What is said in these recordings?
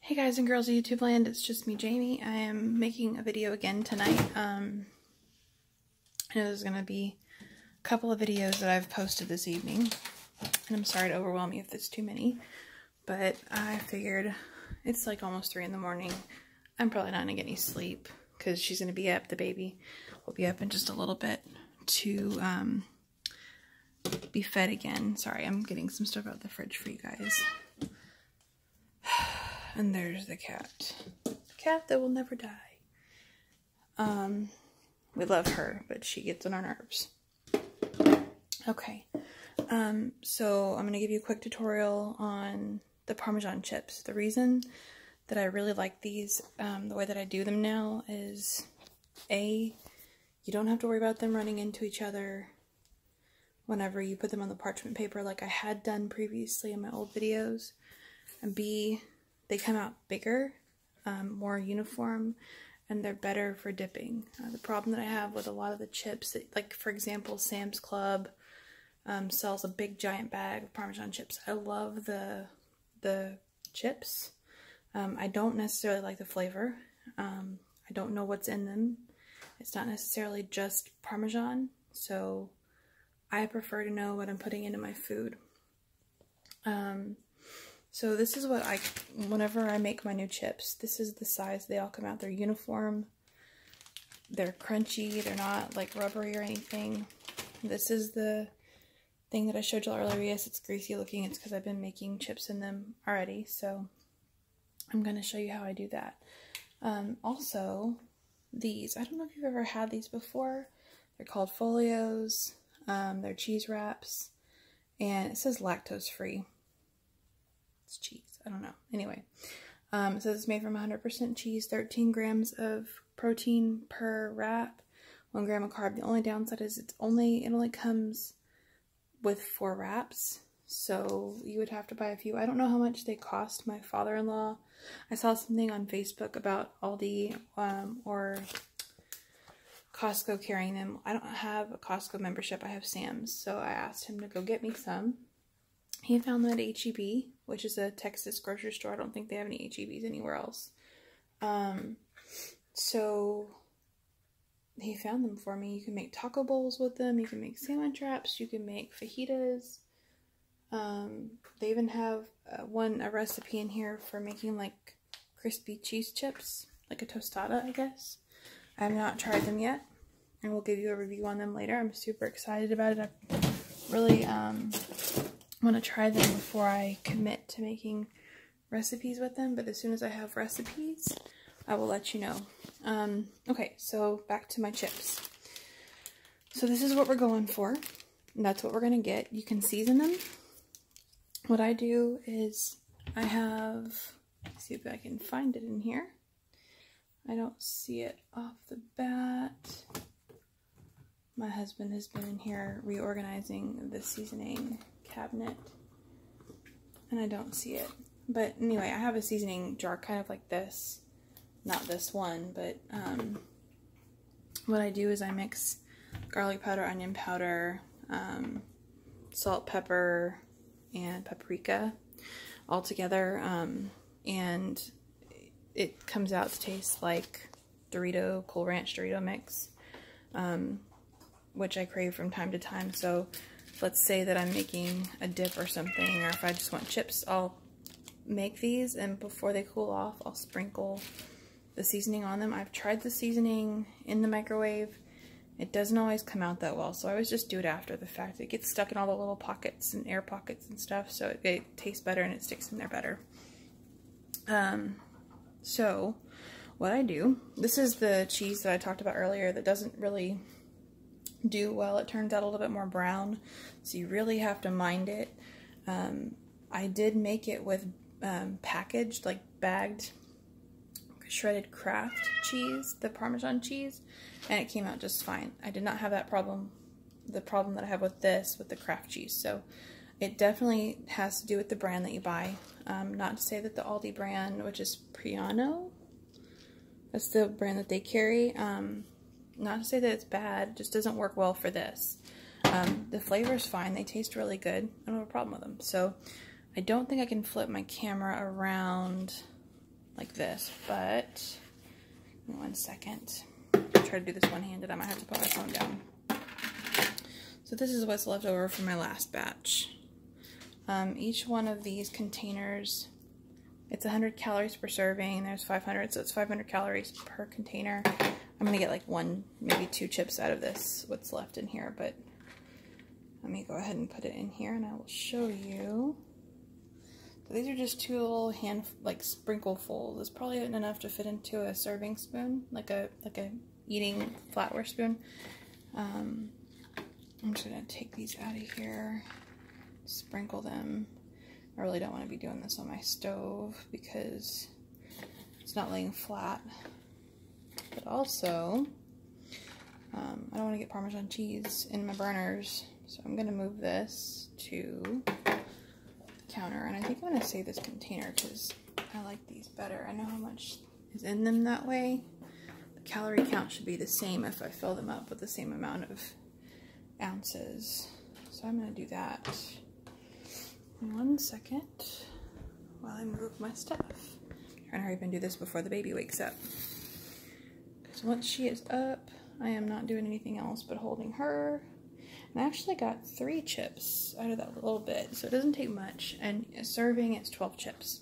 Hey guys and girls of YouTube land, it's just me, Jamie. I am making a video again tonight. I know there's going to be a couple of videos that I've posted this evening, and I'm sorry to overwhelm you if it's too many, but I figured it's like almost 3 in the morning. I'm probably not going to get any sleep because she's going to be up, the baby will be up in just a little bit to be fed again. Sorry, I'm getting some stuff out of the fridge for you guys. And there's the cat. Cat that will never die. We love her, but she gets on our nerves. Okay. So I'm going to give you a quick tutorial on the Parmesan chips. The reason that I really like these, the way that I do them now is, A, you don't have to worry about them running into each other whenever you put them on the parchment paper like I had done previously in my old videos. And B, they come out bigger, more uniform, and they're better for dipping. The problem that I have with a lot of the chips, like for example, Sam's Club sells a big giant bag of Parmesan chips. I love the chips. I don't necessarily like the flavor. I don't know what's in them. It's not necessarily just Parmesan, so I prefer to know what I'm putting into my food. So this is what whenever I make my new chips, this is the size they all come out. They're uniform, they're crunchy, they're not like rubbery or anything. This is the thing that I showed you earlier. Yes, it's greasy looking. It's because I've been making chips in them already. So I'm going to show you how I do that. Also, these, I don't know if you've ever had these before. They're called folios. They're cheese wraps. And it says lactose free. It's cheese. I don't know. Anyway, it says it's made from 100% cheese, 13 grams of protein per wrap, 1 gram of carb. The only downside is it only comes with 4 wraps, so you would have to buy a few. I don't know how much they cost my father-in-law. I saw something on Facebook about Aldi or Costco carrying them. I don't have a Costco membership. I have Sam's, so I asked him to go get me some. He found them at H-E-B, which is a Texas grocery store. I don't think they have any H-E-Bs anywhere else. So he found them for me. You can make taco bowls with them. You can make sandwich wraps. You can make fajitas. They even have a recipe in here for making like crispy cheese chips, like a tostada, I guess. I have not tried them yet, and we'll give you a review on them later. I'm super excited about it. I really want to try them before I commit to making recipes with them, but as soon as I have recipes, I will let you know. Okay, so back to my chips. So this is what we're going for, and that's what we're going to get. You can season them. What I do is I have, let's see if I can find it in here. I don't see it off the bat. My husband has been in here reorganizing the seasoning cabinet, and I don't see it. But anyway, I have a seasoning jar kind of like this. Not this one, but what I do is I mix garlic powder, onion powder, salt, pepper, and paprika all together, and it comes out to taste like Dorito, Cool Ranch Dorito mix, which I crave from time to time. So let's say that I'm making a dip or something, or if I just want chips, I'll make these, and before they cool off, I'll sprinkle the seasoning on them. I've tried the seasoning in the microwave. It doesn't always come out that well, so I always just do it after the fact. It gets stuck in all the little pockets and air pockets and stuff, so it tastes better and it sticks in there better. So what I do, this is the cheese that I talked about earlier that doesn't really do well. It turns out a little bit more brown, so you really have to mind it. I did make it with packaged, like bagged, shredded Kraft cheese, the Parmesan cheese, and it came out just fine. I did not have that problem, the problem that I have with this, with the Kraft cheese. So it definitely has to do with the brand that you buy. Not to say that the Aldi brand, which is Priano, that's the brand that they carry, not to say that it's bad, just doesn't work well for this. The flavor is fine. They taste really good. I don't have a problem with them. So I don't think I can flip my camera around like this, but give me 1 second. I'll try to do this one-handed. I might have to put my phone down. So this is what's left over from my last batch. Each one of these containers, it's 100 calories per serving. There's 500, so it's 500 calories per container. I'm gonna get like 1, maybe 2 chips out of this, what's left in here, but let me go ahead and put it in here and I will show you. So these are just 2 little like sprinklefuls. It's probably enough to fit into a serving spoon, like a eating flatware spoon. I'm just gonna take these out of here, sprinkle them. I really don't want to be doing this on my stove because it's not laying flat. But also, I don't want to get Parmesan cheese in my burners, so I'm going to move this to the counter. And I think I'm going to save this container because I like these better. I know how much is in them that way. The calorie count should be the same if I fill them up with the same amount of ounces. So I'm going to do that. 1 second while I move my stuff. I'm trying to hurry up and do this before the baby wakes up. Because once she is up, I am not doing anything else but holding her. And I actually got 3 chips out of that little bit, so it doesn't take much. And a serving, it's 12 chips.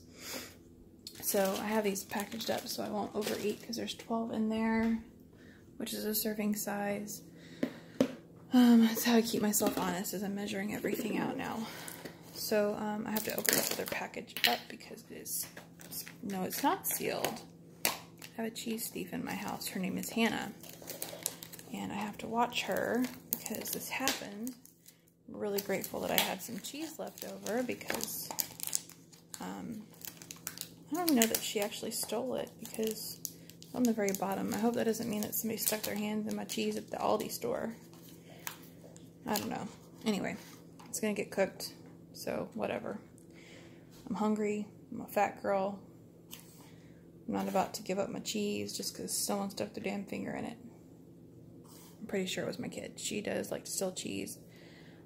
So I have these packaged up so I won't overeat because there's 12 in there, which is a serving size. That's how I keep myself honest as I'm measuring everything out now. So I have to open this other package up because it is, no, it's not sealed. I have a cheese thief in my house. Her name is Hannah. And I have to watch her because this happened. I'm really grateful that I had some cheese left over because I don't know that she actually stole it because it's on the very bottom. I hope that doesn't mean that somebody stuck their hands in my cheese at the Aldi store. I don't know. Anyway, it's going to get cooked. So, whatever. I'm hungry. I'm a fat girl. I'm not about to give up my cheese just because someone stuck their damn finger in it. I'm pretty sure it was my kid. She does like to steal cheese.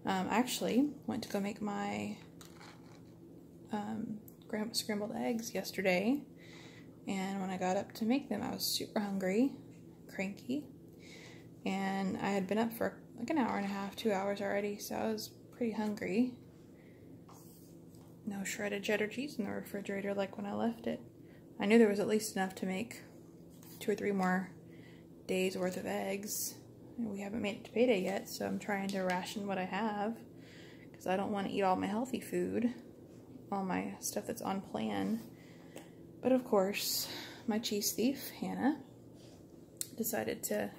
I actually went to go make my scrambled eggs yesterday. And when I got up to make them, I was super hungry, cranky. And I had been up for like an hour and a half, 2 hours already. So I was pretty hungry. No shredded cheddar cheese in the refrigerator like when I left it. I knew there was at least enough to make 2 or 3 more days worth of eggs. And we haven't made it to payday yet, so I'm trying to ration what I have because I don't want to eat all my healthy food, all my stuff that's on plan. But of course, my cheese thief, Hannah, decided to,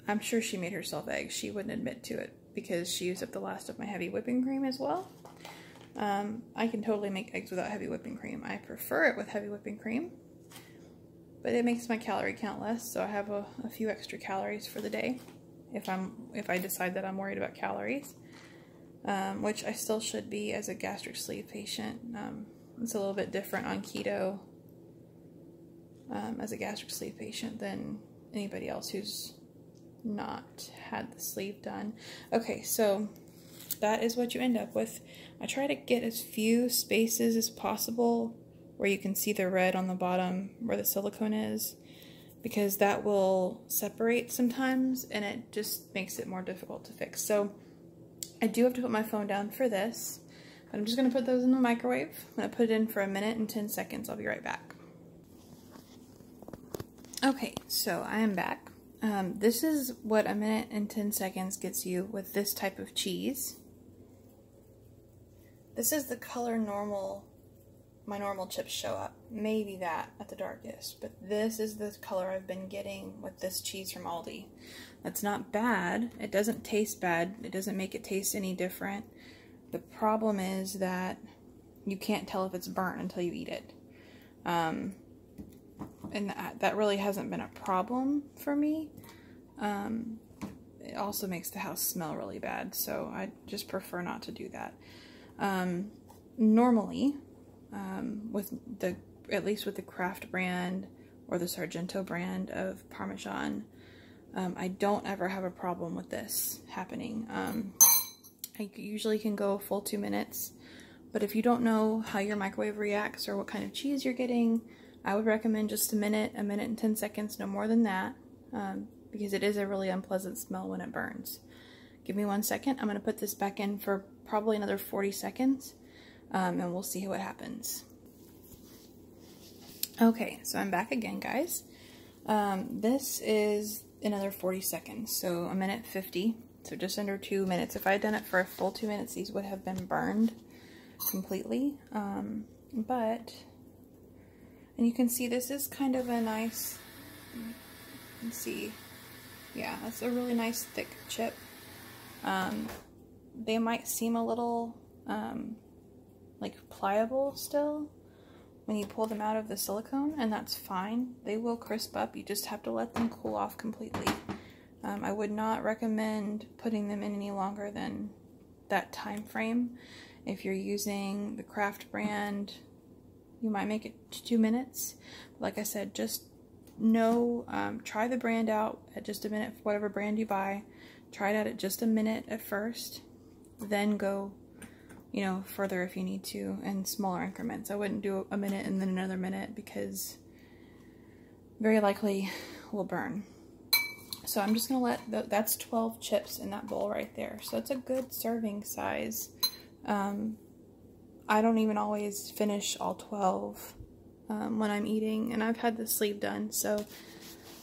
I'm sure she made herself eggs. She wouldn't admit to it because she used up the last of my heavy whipping cream as well. I can totally make eggs without heavy whipping cream. I prefer it with heavy whipping cream, but it makes my calorie count less, so I have a few extra calories for the day if I decide that I'm worried about calories, which I still should be as a gastric sleeve patient. It's a little bit different on keto as a gastric sleeve patient than anybody else who's not had the sleeve done. Okay, so that is what you end up with. I try to get as few spaces as possible where you can see the red on the bottom where the silicone is, because that will separate sometimes and it just makes it more difficult to fix. So I do have to put my phone down for this, but I'm just going to put those in the microwave. I'm going to put it in for 1 minute and 10 seconds. I'll be right back. Okay, so I am back. This is what 1 minute and 10 seconds gets you with this type of cheese. This is the color my normal chips show up. Maybe that at the darkest, but this is the color I've been getting with this cheese from Aldi. That's not bad. It doesn't taste bad. It doesn't make it taste any different. The problem is that you can't tell if it's burnt until you eat it. And that really hasn't been a problem for me. It also makes the house smell really bad, so I just prefer not to do that. Normally, at least with the Kraft brand or the Sargento brand of Parmesan, I don't ever have a problem with this happening. I usually can go a full 2 minutes, but if you don't know how your microwave reacts or what kind of cheese you're getting, I would recommend just a minute and 10 seconds, no more than that, because it is a really unpleasant smell when it burns. Give me 1 second. I'm going to put this back in for probably another 40 seconds, and we'll see what happens. Okay, so I'm back again, guys. This is another 40 seconds, so 1:50, so just under 2 minutes. If I had done it for a full 2 minutes, these would have been burned completely, and you can see this is kind of a nice, you can see, yeah, that's a really nice thick chip. They might seem a little, like pliable still when you pull them out of the silicone, and that's fine. They will crisp up. You just have to let them cool off completely. I would not recommend putting them in any longer than that time frame. If you're using the Kraft brand, you might make it 2 minutes. Like I said, just try the brand out at just a minute, whatever brand you buy. Try it out at just a minute at first, then go, you know, further if you need to in smaller increments. I wouldn't do a minute and then another minute, because very likely will burn. So I'm just going to let, that's 12 chips in that bowl right there. So it's a good serving size. I don't even always finish all 12 when I'm eating, and I've had the sleeve done. So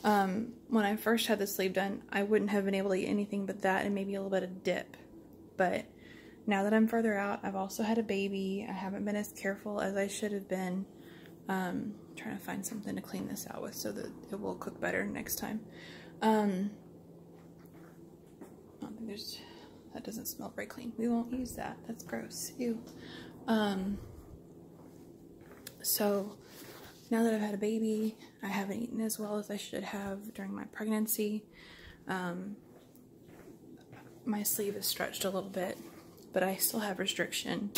when I first had the sleeve done, I wouldn't have been able to eat anything but that and maybe a little bit of dip. But now that I'm further out, I've also had a baby. I haven't been as careful as I should have been. Trying to find something to clean this out with so that it will cook better next time. I don't think that doesn't smell very clean. We won't use that. That's gross. Ew. So now that I've had a baby, I haven't eaten as well as I should have during my pregnancy. My sleeve is stretched a little bit, but I still have restriction.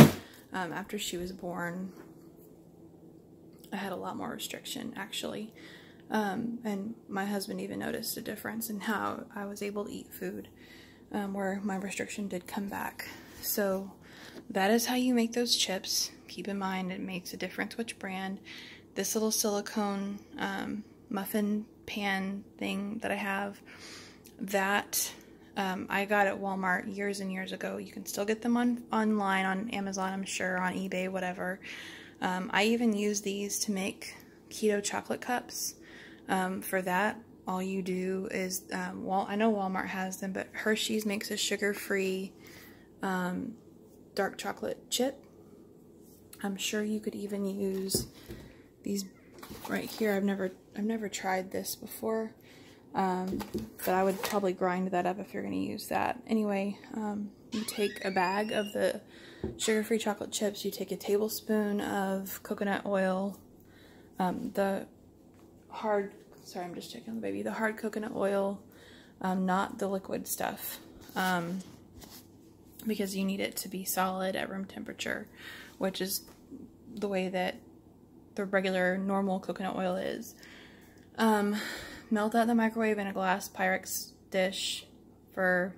After she was born, I had a lot more restriction, actually. And my husband even noticed a difference in how I was able to eat food, where my restriction did come back. So that is how you make those chips. Keep in mind, it makes a difference which brand. This little silicone muffin pan thing that I have, that I got at Walmart years and years ago. You can still get them online, on Amazon, I'm sure, on eBay, whatever. I even use these to make keto chocolate cups. For that, all you do is, I know Walmart has them, but Hershey's makes a sugar-free dark chocolate chip. I'm sure you could even use these right here. I've never tried this before, but I would probably grind that up if you're going to use that. Anyway, you take a bag of the sugar-free chocolate chips. You take a tablespoon of coconut oil, the hard coconut oil, not the liquid stuff, because you need it to be solid at room temperature, which is the way that the regular normal coconut oil is. Melt that in the microwave in a glass Pyrex dish for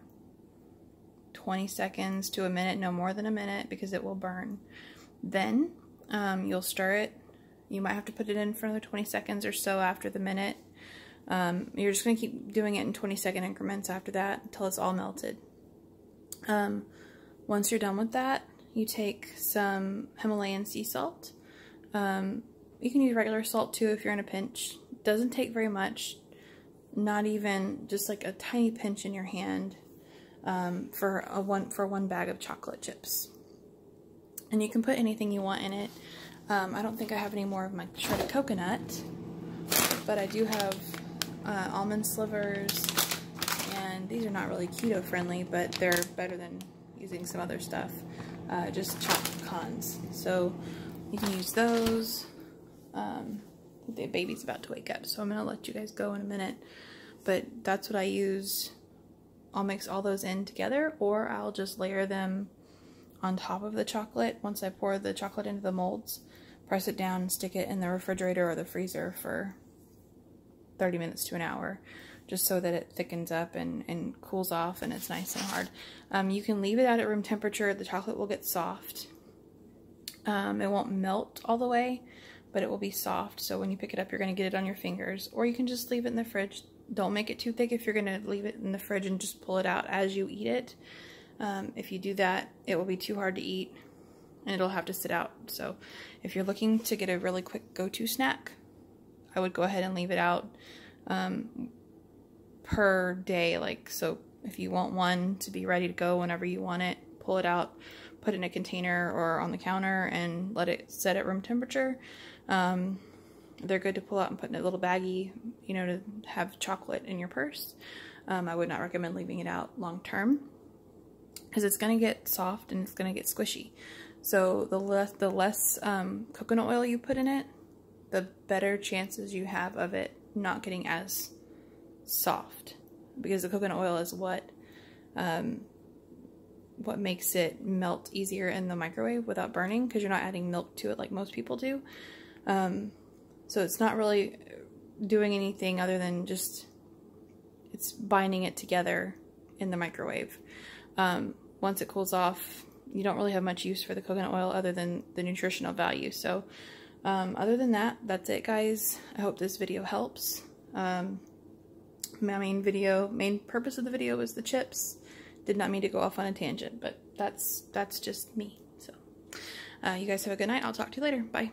20 seconds to a minute, no more than a minute, because it will burn. Then you'll stir it. You might have to put it in for another 20 seconds or so after the minute. You're just going to keep doing it in 20-second increments after that until it's all melted. Once you're done with that, you take some Himalayan sea salt. You can use regular salt too if you're in a pinch. It doesn't take very much, not even just like a tiny pinch in your hand, for one bag of chocolate chips. And you can put anything you want in it. I don't think I have any more of my shredded coconut, but I do have almond slivers, and these are not really keto friendly, but they're better than using some other stuff, just chopped pecans. So you can use those. The baby's about to wake up, so I'm going to let you guys go in a minute, but that's what I use. I'll mix all those in together, or I'll just layer them on top of the chocolate. Once I pour the chocolate into the molds, press it down and stick it in the refrigerator or the freezer for 30 minutes to an hour, just so that it thickens up and cools off and it's nice and hard. You can leave it out at room temperature. The chocolate will get soft. It won't melt all the way, but it will be soft. So when you pick it up, you're going to get it on your fingers, or you can just leave it in the fridge. Don't make it too thick if you're going to leave it in the fridge and just pull it out as you eat it. If you do that, it will be too hard to eat and it'll have to sit out. So if you're looking to get a really quick go-to snack, I would go ahead and leave it out per day. Like, so if you want one to be ready to go whenever you want it, pull it out, put it in a container or on the counter and let it set at room temperature. They're good to pull out and put in a little baggie, you know, to have chocolate in your purse. I would not recommend leaving it out long term because it's going to get soft and it's going to get squishy. So the less coconut oil you put in it, the better chances you have of it not getting as soft, because the coconut oil is what makes it melt easier in the microwave without burning, because you're not adding milk to it like most people do. So it's not really doing anything other than just it's binding it together in the microwave. Once it cools off, you don't really have much use for the coconut oil other than the nutritional value. So other than that, that's it, guys. I hope this video helps. My main purpose of the video was the chips. Did not mean to go off on a tangent, but that's just me. So you guys have a good night. I'll talk to you later. Bye.